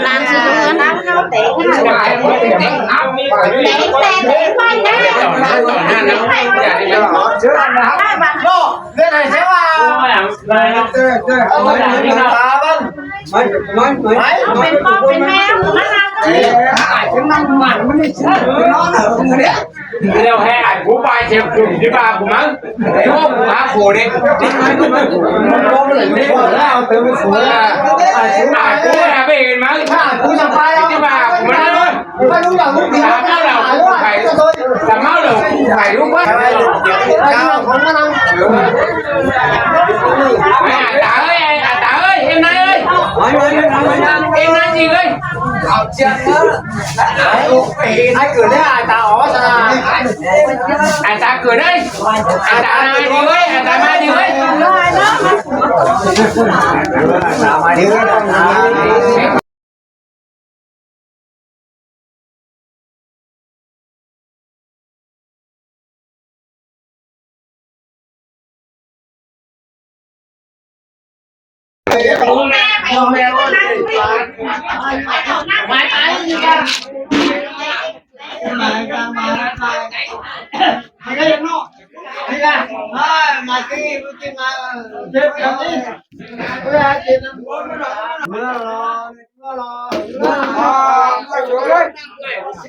ร้านซื้อเงินเป็นแมวเดี๋ยวให้อ่านกูไปเชียงกลุ่มที่บ้านกูมั้งโอ้กูหาโคเด็กมันร้องเลยไม่พอแล้วเติมไปสวยอ่ะกูหาไปเห็นมั้งกูจะไปที่บ้านกูมันเลยไม่รู้อย่างลูกดีสามเมาเหล่าไข่สามเมาเหล่าไข่ลูกวะตาเอ้ยเอ็มนายเอ้ยเอ็มนายจริงเลยเอาเชียงai cười đấy ai ta ó sao ai ta cười đấy ai ta mai đi ơi ai ta mai đi ơi mai đi ơi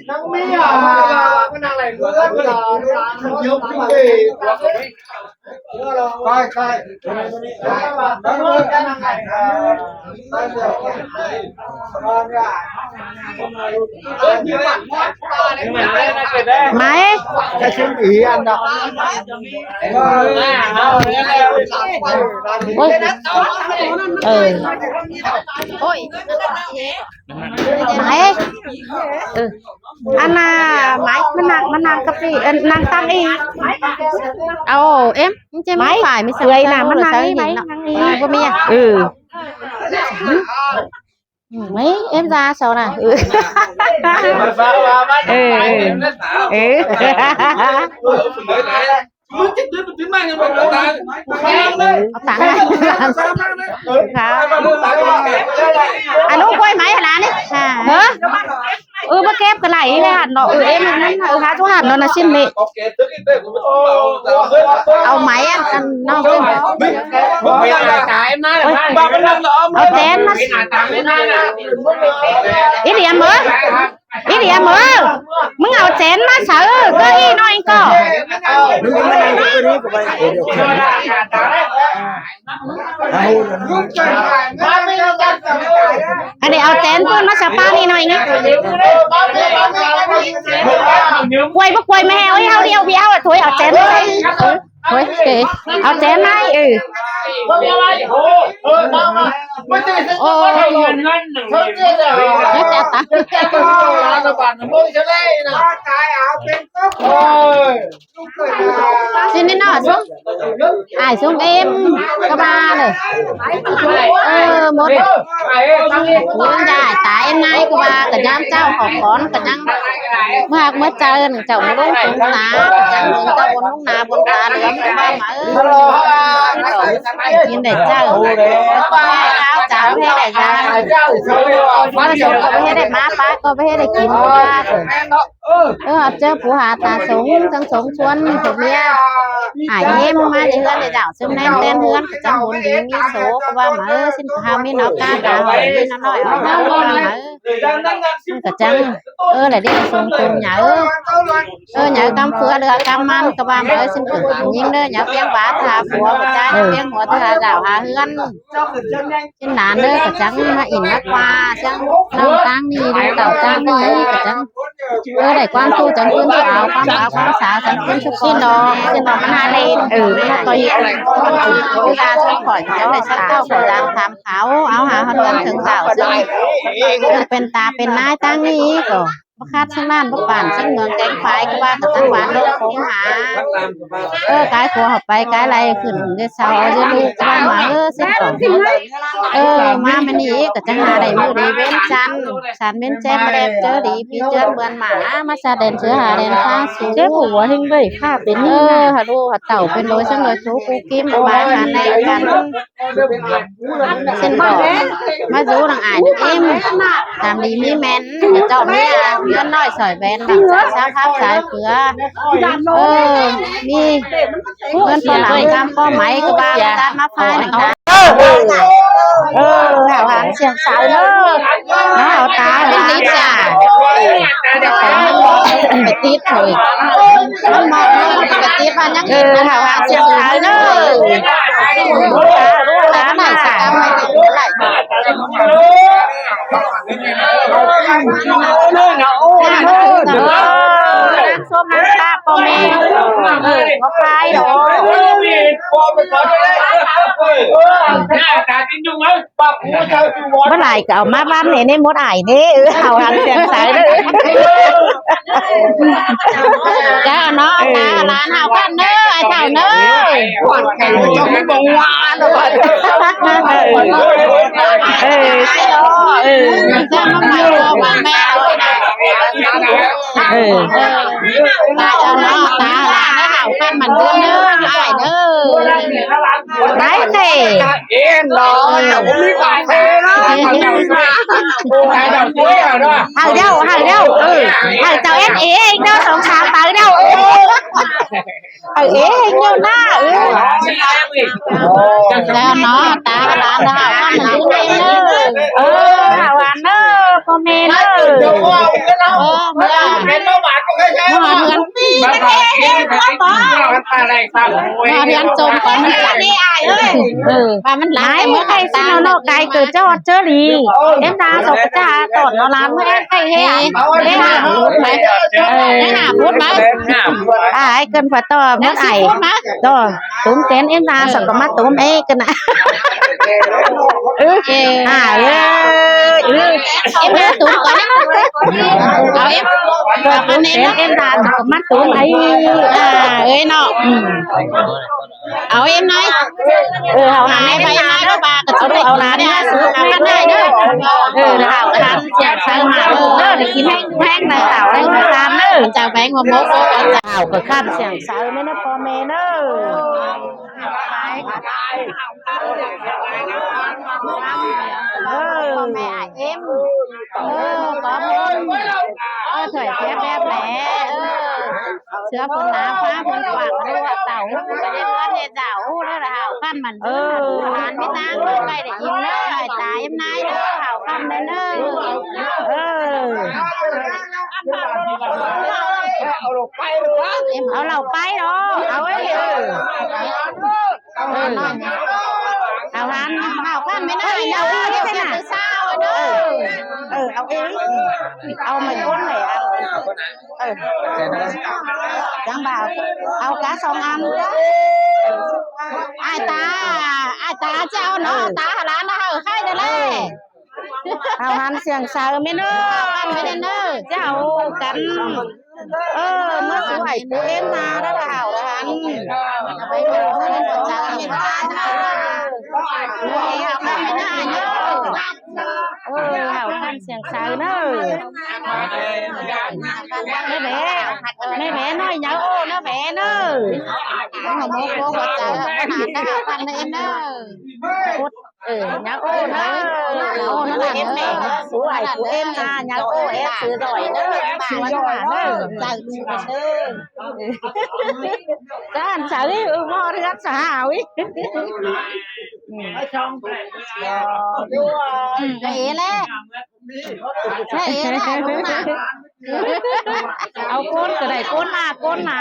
nắng mía cái năng này mưa là nhục cái coi đó cái năng này máy cái suy nghĩ anh đó ôi máy anh máy mình nàng cà phê nàng tăng đi em chứ máy phải mới cười là mình nàng đi máy có mía mấy em ra sao nè anh lúc quay máy là đi hả bắt kép cái này cái hạt nọ em há chỗ hạt nó là xin mẹ máy ăn nó em nói là tên nó ít đi em mới ít đi em mớiมึงเอาเจนมาเสือก็อีน้อยก็อันนี้เอาเจนพูดมาสปานี่หน่อยนะกล้วยบ่กล้วยไม่แห้วเอาเดียวเบี้ยวอ่ะถุยเอาเจนไปถุยเอาเจนไหมโอ้ยจะตาxin đi nào xuống ai xuống em các ba này một muốn dài tại em nay các ba cả giam trao học con cả nhang mà mới chơi chồng đúng cũng ná chẳng muốn tao muốn lúc nào muốn ta được các ba mà nhìn để chơi áo cháo thế này ra mà số có thế này má phá có thế này kín qua hợp chơi phụ hạ ta sống thằng sống xuân thuộc nia hải em mà để hơn để đảo xem nem tên hơn trong muốn đi mi số của ba mà xin hào mi nó ca cả hỏi nó nói ở đâu mà cả chân để đi xuống cùng nhớ nhớ cam phưa được cam ăn các ba mới xin thử nhưng đó nhớ tiếng bá thà phùa một trái tiếng của thà đảo hà hương xin nán đó cả chân mà ỉn mắt qua chân lòng tăng đi đảo tăng đi cả chân để quan thu chân quân cho áo quan áo quan xá chân quân chúc xin nóมันhai lên nó tôi ra cho khỏi cháu để sắp tao phải làm tham khảo áo hà hơn gần thường dạo dươngเป็นตาเป็นนายตั้งนี้ก็ บ่คาดช่างนั่นบ่ป่านช่างเมืองแกงไฟก็ว่ากับจังหวานโลกคงหากายขัวเขาไปกายอะไรขึ้นเดี๋ยวเช้าเอาจะลูกว่ามาสิก่อนมามันนี่ก็จะหาได้มือดีเว้นจันฉันเว้นแจ้มาแดบเจอดีพี่เจอเบือนหมามาซาเดนเชื้อหาเดนฟ้าสูง เจ๊ผัวเฮงเลยค่ะเป็นนี่นะ หาลูกหาเต่าเป็นโรยช่างเลยทุกกูกิมมาหาในกันเส้นก่อนมาดูนางอ่านอิ่มตามดีมีแม่นเจ้ามีเงินน้อยสอยแบนหลังสาวครับสายเผือมีเงินตัวหลังทำป้อไหมก็บ้าตามมาพายนะคะหาหางเสียงสาวเนอะเอาตาไปติดจ้าไปติดเลยมันมองไปติดมันยังเห็นหาหางเสียงสาวเนอะตาหน่อยสาวไม่ติดเท่าไหร่น้ำส้มน้ำชาปอเมเขาพายหรอเมื่อไหร่ก็เอามาบ้านเนี่ยในมดไอ้นี่เอาหันเสียงสายเลยจ้าเนาะตาร้านหากันเนอะไอ้เท่าเนอะจ้าไม่บอกว่าเนอะจ้ามาใหม่ว่าแม่ตาเอาเนาะตาร้านหากันมันเนอะไอ้เนอะได้เท่เอ็นเนาะผมมีปากเท่นะหาเด้าหาเจ้าเอ็นเองเด้อสองสามตาเด้าเองเด้อหน้าแล้วเนาะตาร้านหากันมันเนอะหาวันเนอะพ่อแม่เนอะเมื่อเรียนจบก่อนมันจัดนี่ไอ้ว่ามันหลายเมื่อใครซื้อนอกไก่เกิดเจ้าเจอรีเอ็มดาสกจ้าตอดร้านเมื่อใครเฮ้ยได้หาพูดไหมได้หาพูดไหมไอ้เกินกว่าต่อเมื่อไอ้ต่อตุ้มเต้นเอ็มดาสกมาตุ้มเอกันนะเอ็มดาตุ้มก่อนเอาเอ็มเอ็มดาสกมาตุ้มไอ้เนาะเอาเอ็มไหนเอาหาไปมาเด้อบาก็จะได้เอาร้านเนี่ยซื้อหากันได้เด้อเอาร้านเสียใช้มาเด้อได้กินแห้งในเต่าให้มาตามเด้อจากแบงค์มาโมกเต่าก็ข้ามเสียงสาวไม่ได้พอเมเด้อแม่เอ็มก็มึงถอยแป๊บแหละเสื้อคนหนาฟ้าคนกว่างด้วยเต่าไปเล่นวันเนี่ยเต่าแล้วเห่าขั้นมันร้านไม่ตั้งไปได้ยินเนอะตายยังไงเนอะเห่าขั้นเลยเนอะเอาเราไปหรอเอาไว้เอาร้านเห่าขั้นไม่ได้เนอะไม่ใช่หนาเศร้าเนอะเอาเองเอามาก้นเลยจังบ่าวเอาcá song ăn ai ta trao nó ta là nó khai đây nàyเอาหันเสียงสาวไม่เนอะกันไม่ได้เนอะเจ้ากันเมื่อสวยตัวเอ็มมาแล้วเอาหันไปดูเพื่อนคนจังไม่ได้เอากันไม่ได้เนอะเอากันเสียงสาวเนอะไม่แม่น้อยnhớ ô nó mẹ nó mà mua cô vật trời nó học ăn em nó nhớ ô nó là em mẹ số lại của em là nhớ ô em sửa rồi đó sửa rồi đó cái anh sợ đi mo đi anh sợ hào ấy vậy đấyเอาก้นก็ได้ก้นหน้าก้นไหน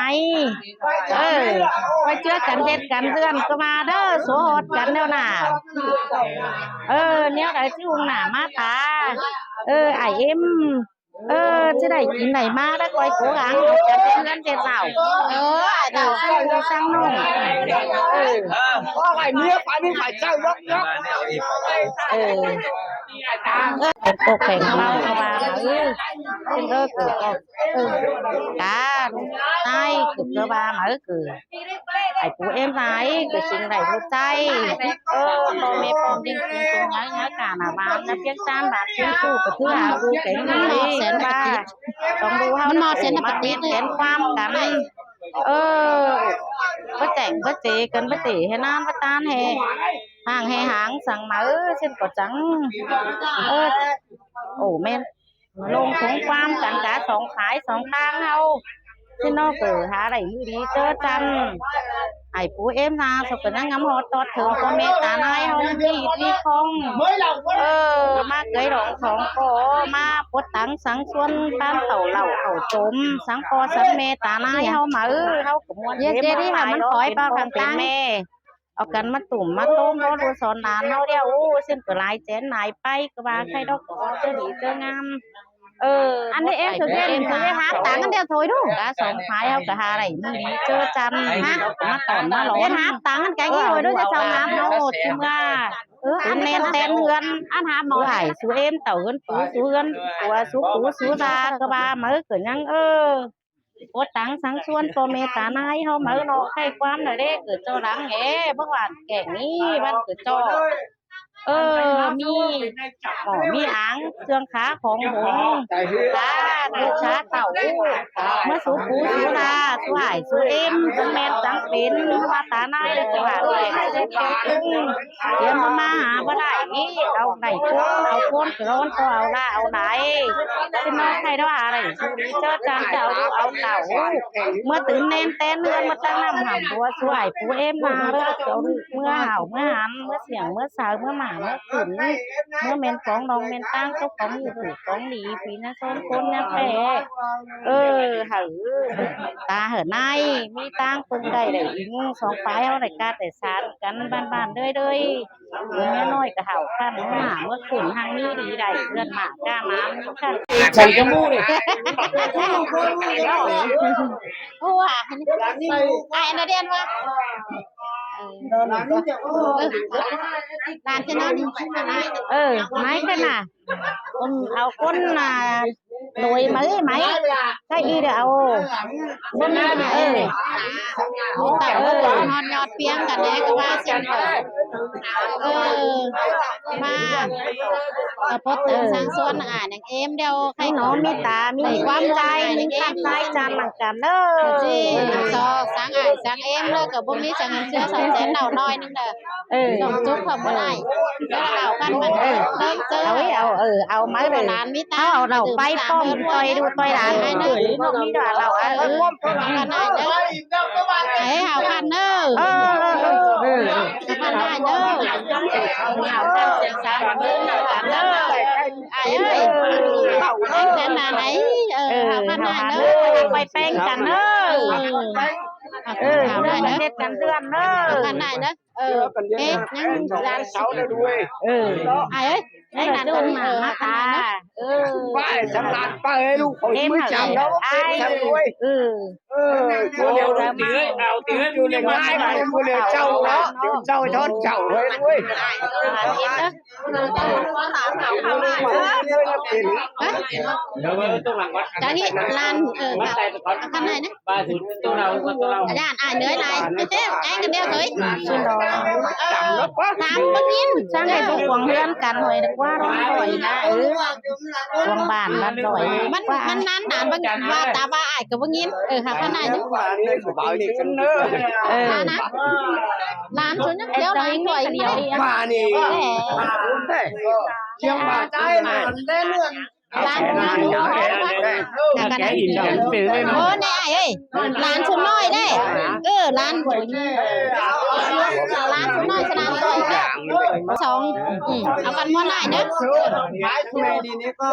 ไปเชื่อกันเด็ดกันเดือนก็มาเด้อโสดกันแล้วน่ะเนี่ยได้ที่หุ่นหน้ามาตาไอเอ็มจะได้กินไหนมาได้คอยโค้งจะเป็นเงินเจ็ดเสาไอเต่าสร้างนุ่งก็ไอเนื้อไปไม่ไข่เจ้ายก เป็นโกแข่งเมาเข้ามาซึ่งคือกาไอ้คือcơ ba màคือไอ้กูเอ็มไอ้คือสิ่งใดรู้ใจพอแม่ปอมดิ้งจริงจริงnhớ cả là bán nó biết san bạc chuyên chủ của thứ hào du cái này sẽ baต้องดูเฮามันเส้นปฏิเส้นความกันบ่แต่งบ่เจกันบ่ติให้น้ำบ่ตานให้ห่างให้หางสั่งมาเส้นก็จังโอ้แม่นลงสงความกันกะสองขายสองข้างเฮาที่นอกเกิดหาได้มือดีเจอจันไอ้ปูเอ็มนาสกนังงำหอตอดถึงก็เมตาในเฮาดีคงมาเกยดองของโกมาปดตังสังชวนบ้านเต่าเหล่าเขาจมสังปอสังเมตาในเฮามาเฮาก็มวนเย็ดที่ว่ามันถอยป้าทางเป็นแม่เอากันมาตุ่มมาต้มเขาดูสอนนานเฮาเดียวเส้นก็ลายแจนนายไปก็ว่าใครดอกเจอดีเจองามอันนี้เองคือเรียนหาต่างกันเดียวถอยดูกะสองพายเอากะหาอะไรมือนี้เจอจันฮะมาตอนมาหลอกหาต่างกันไกลกี่ถอยด้วยจะเจ้าน้ำเฮาชิมว่าอันเน้นเต้นเฮือนอันหาหมอไหลสูเอ็มเต่าเฮือนปูสูเฮือนตัวสูปูสูดากะบามือเกิดยังโอ้ตังสังส่วนตัวเมตาในเฮามือเนาะให้ความหน่อยเด้เกิดเจ้าดังแหบ่ว่าแก่นี้บ้านเกิดเจ้ามีอ่างเครื่องขาของหงตาดูขาเต่าเมื่อสูปูสูนาสูหายสูเอ็มจังแมนจังเป็นว่าตาในจะว่าเลยเดี๋ยวมาหาบ่ได้นี่เอาไหนเอาโคนร้อนก็เอาละเอาไหนที่น้องใครได้อะไรเจอจานจะเอาเต่าเมื่อตื่นเน้นเต้นเนื้อมาตั้งน้ำหำตัวสวยปูเอ็มมาเลิกเดี๋ยวเมื่อเห่าเมื่อหันเมื่อเสียงเมื่อสาวเมื่อหมาเมื่อขุนเมื่อเมนของน้องเมนตั้งเจ้าของอยู่ถูกของดีปีนะซ้อนคนนะแปะหือตาเหินในมีตั้งคนใดได้อิงสองฝ่ายเอาได้กาแต่สารกันบ้านๆเลยแม่น้อยกะเห่าขั้นหมาเมื่อขุนทางนี้ดีได้เพื่อนหมากล้าม้ามขั้นฉันจะมูเลยโอ้ว่ะไอ้นาเดียนวะร้านจะนอนไม้กันน่ะเอาก้นโดยไม้ใช่อีเดี๋ยวเอาก้นเต่านอนยอดเปียงกันแน่ก็ว่าเสียงมาพดเติมสังส่วนอย่างเอ็มเดียวใครน้องมีตามีความใจมีความใจจานหลังกันจีซอสังสังเอ็มเลยกับพวกนี้สังเชื้อสองแสนเหล่าน้อยนึงเด้อสองจุ๊บทำไม่ได้แล้วเรากันมันเริ่มเจอเอาไม้ไปร้านมิตาเอาเราไปป้อมต่อยดูต่อยร้านให้เนอะน้องนี่ด่าเรากันได้เด้อไอ้เอากันเนอะกันได้เด้อเอากันเสียงสามเบิ้ลกันเด้อไอ้แสนนาไหนเอากันได้เด้อไปแป้งกันเด้อเอาได้เด้อกันเดือนเด้อกันได้เด้อยังร้านเสาได้ด้วยไอ้ได้ร้านต้นหมาตาป้ายสำนักป้ายลูกผมไม่จำแล้วทำด้วยตัวเดียวเอาตีอยู่ในไม้ตัวเดียวเจ้าแล้วเจ้าทอดเจ้าเลยด้วยจะนี่ร้านข้างในนะย่านเนื้อลายเจ๊ไอ้กันเดียวเลยทำบังยินสร้างให้ทุกวงเลื่อนกันหน่อยว่าร้อนหน่อยนะวงบ้านบ้านหน่อยมันนั้นนานบางว่าตาบ้าไอ้กับบังยินค่ะข้างในนะนะร้านชุนเดียวร้านหน่อยเดียวมานี่เชียงมาใจเล่นเรื่องร้านกันได้โอ้เนี่ยไอ้ร้านชุนน้อยได้ร้านชุนน้อยสนามต่อยสองเอากันม้วนได้เด้อไม้คุยดีนี้ก็